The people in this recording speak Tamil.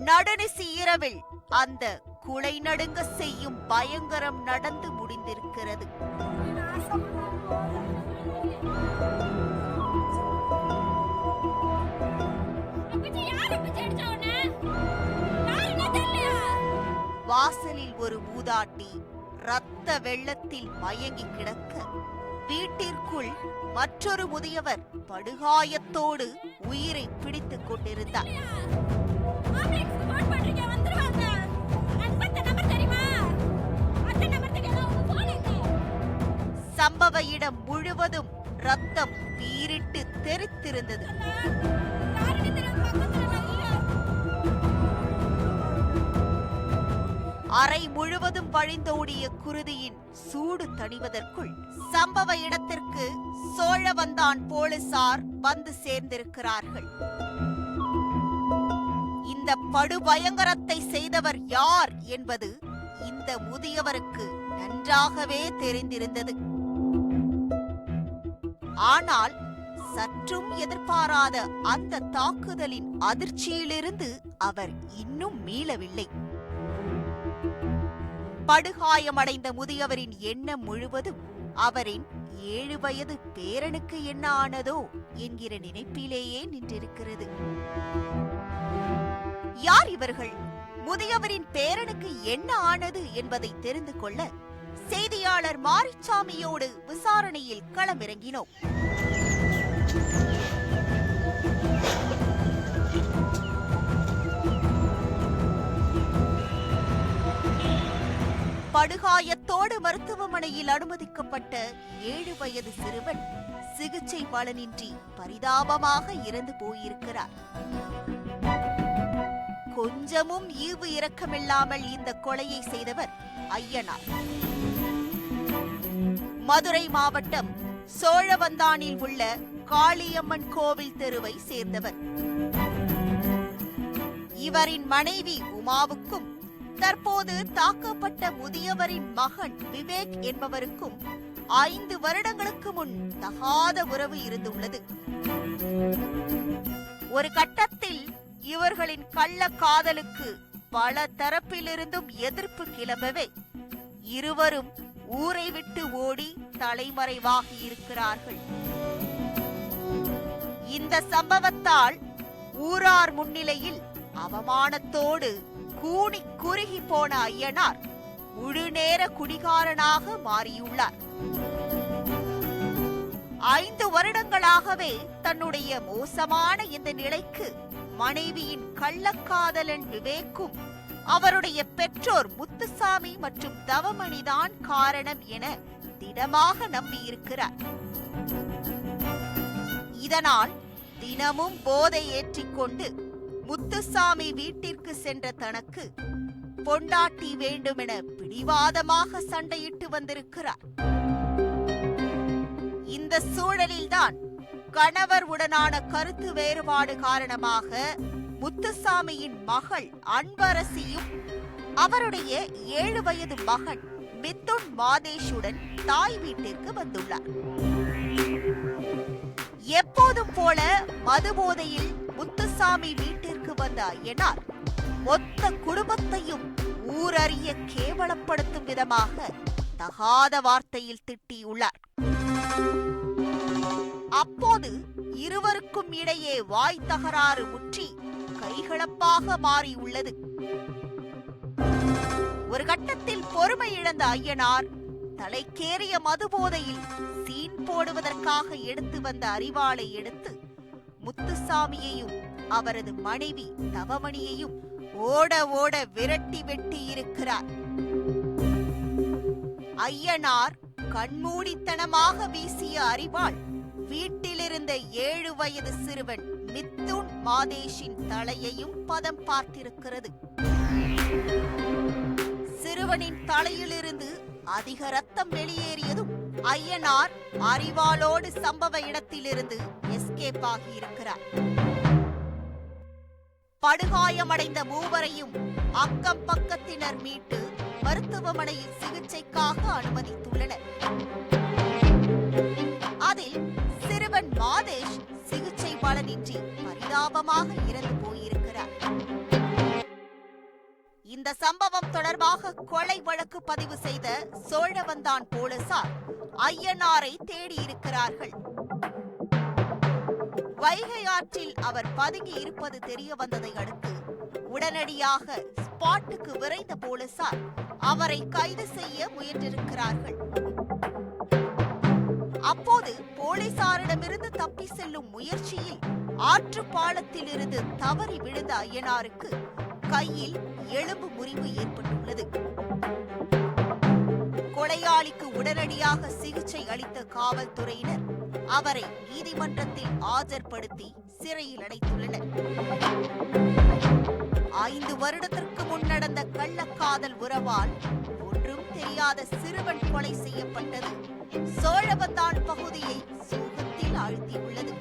நடுநிசி இரவில் அந்த குலை நடுங்க செய்யும் பயங்கரம் நடந்து முடிந்திருக்கிறது. வாசலில் ஒரு மூதாட்டி இரத்த வெள்ளத்தில் மயங்கி கிடக்க, வீட்டிற்குள் மற்றொரு முதியவர் படுகாயத்தோடு உயிரை பிடித்துக் கொண்டிருந்தார். சம்பவ இடம் முழுவதும் ரத்தம் பீரிட்டு தெறித்திருந்தது. அறை முழுவதும் வழிந்தோடிய குருதியின் சூடு தணிவதற்குள் சம்பவ இடத்திற்கு சோழவந்தான் போலீசார் வந்து சேர்ந்திருக்கிறார்கள். இந்த படுபயங்கரத்தை செய்தவர் யார் என்பது இந்த முதியவருக்கு நன்றாகவே தெரிந்திருந்தது. ஆனால் சற்றும் எதிர்பாராத அந்த தாக்குதலின் அதிர்ச்சியிலிருந்து அவர் இன்னும் மீளவில்லை. படுகாயமடைந்த முதியவரின் எண்ணம் முழுவதும் அவரின் 7 வயது பேரனுக்கு என்ன ஆனதோ என்கிற நினைப்பிலேயே நின்றிருக்கிறது. யார் இவர்கள்? முதியவரின் பேரனுக்கு என்ன ஆனது என்பதை தெரிந்து கொள்ள செய்தியாளர் மாரிச்சாமியோடு விசாரணையில் களமிறங்கினோம். படுகாயத்தோடு மருத்துவமனையில் அனுமதிக்கப்பட்ட 7 வயது சிறுவன் சிகிச்சை பலனின்றி பரிதாபமாக இறந்து போயிருக்கிறார். கொஞ்சமும் ஈவு இரக்கமில்லாமல் இந்த கொலையை செய்தவர் ஐயனார். மதுரை மாவட்டம் சோழவந்தானில் உள்ள காளியம்மன் கோவில் தெருவை சேர்ந்தவர். இவரின் மனைவி உமாவுக்கும் தற்போது தாக்கப்பட்ட முதியவரின் மகன் விவேக் என்பவருக்கும் 5 வருடங்களுக்கு முன் தகாத உறவு இருந்துள்ளது. ஒரு கட்டத்தில் இவர்களின் கள்ள காதலுக்கு பல தரப்பிலிருந்தும் எதிர்ப்பு கிளம்பவே இருவரும் ஊரை விட்டு ஓடி தலைமறைவாகி இருக்கிறார்கள். இந்த சம்பவத்தால் ஊரார் முன்னிலையில் அவமானத்தோடு கூனி குறுகி போன ஐயனார் முழுநேர குடிகாரனாக மாறியுள்ளார். 5 வருடங்களாகவே தன்னுடைய மோசமான இந்த நிலைக்கு மனைவியின் கள்ளக்காதலன் விவேக்கும் அவருடைய பெற்றோர் முத்துசாமி மற்றும் தவமணிதான் காரணம் என திடமாக நம்பியிருக்கிறார். இதனால் தினமும் போதை ஏற்றிக்கொண்டு முத்துசாமி வீட்டிற்கு சென்ற தனக்கு பொண்டாட்டி வேண்டுமென பிடிவாதமாக சண்டையிட்டு வந்திருக்கிறார். இந்த சூழலில்தான் கணவர் உடனான கருத்து வேறுபாடு காரணமாக முத்துசாமியின் மகள் அன்பரசியும் அவருடைய 7 வயது மகன் மிதுன் மாதேஷுடன் தாய் வீட்டிற்கு வந்துள்ளார். எப்போதும் போல மதுபோதையில் முத்துசாமி வீட்டிற்கு வந்த ஐயனார் மொத்த குடும்பத்தையும் ஊரறிய கேவலப்படுத்தும் விதமாக தகாத வார்த்தையில் திட்டியுள்ளார். அப்போது இருவருக்கும் இடையே வாய் தகராறு முற்றி கைகலப்பாக மாறியுள்ளது. ஒரு கட்டத்தில் பொறுமை இழந்த ஐயனார் தலைக்கேறிய மதுபோதையில் சீன் போடுவதற்காக எடுத்து வந்த அரிவாளை எடுத்து முத்துசாமியையும் அவரது மனைவி தவமணியையும் ஓட ஓட விரட்டி வெட்டி இருக்கிறார். ஐயனார் கண்மூடித்தனமாக வீசிய அரிவாள் வீட்டிலிருந்த 7 வயது சிறுவன் மிதுன் மாதேஷின் தலையையும் பதம் பார்த்திருக்கிறது. சிறுவனின் தலையிலிருந்து அதிக ரத்தம் வெளியேறியதும் ஐயனார் அரிவாளோடு சம்பவ இடத்திலிருந்து எஸ்கேப் ஆகியிருக்கிறார். படுகாயமடைந்த மூவரையும் அக்கம் பக்கத்தினர் மீட்டு மருத்துவமனையில் சிகிச்சைக்காக அனுமதித்துள்ளனர். அதில் சிறுவன் மாதேஷ் சிகிச்சை பலனின்றி பரிதாபமாக இறந்து போயிருக்கிறார். இந்த சம்பவம் தொடர்பாக கொலை வழக்கு பதிவு செய்த சோழவந்தான் போலீசார் ஐயனாரை தேடியிருக்கிறார்கள். வைகை ஆற்றில் அவர் பதுங்கி இருப்பது தெரிய வந்ததை அடுத்து உடனடியாக ஸ்பாட்டுக்கு விரைந்த போலீசார் அவரை கைது செய்ய முயன்றிருக்கிறார்கள். அப்போது போலீசாரிடமிருந்து தப்பி செல்லும் முயற்சியில் ஆற்று பாலத்தில் இருந்து தவறி விழுந்த ஐயனாருக்கு கையில் எலும்பு முறிவு ஏற்பட்டுள்ளது. கொலையாளிக்கு உடனடியாக சிகிச்சை அளித்த காவல்துறையினர் அவரை நீதிமன்றத்தில் ஆஜர்படுத்தி சிறையில் அடைத்துள்ளனர். 5 வருடத்திற்கு முன் நடந்த கள்ளக்காதல் உறவால் ஒன்றும் தெரியாத சிறுவன் கொலை செய்யப்பட்டது சோழவந்தான் பகுதியை சோகத்தில் ஆழ்த்தியுள்ளது.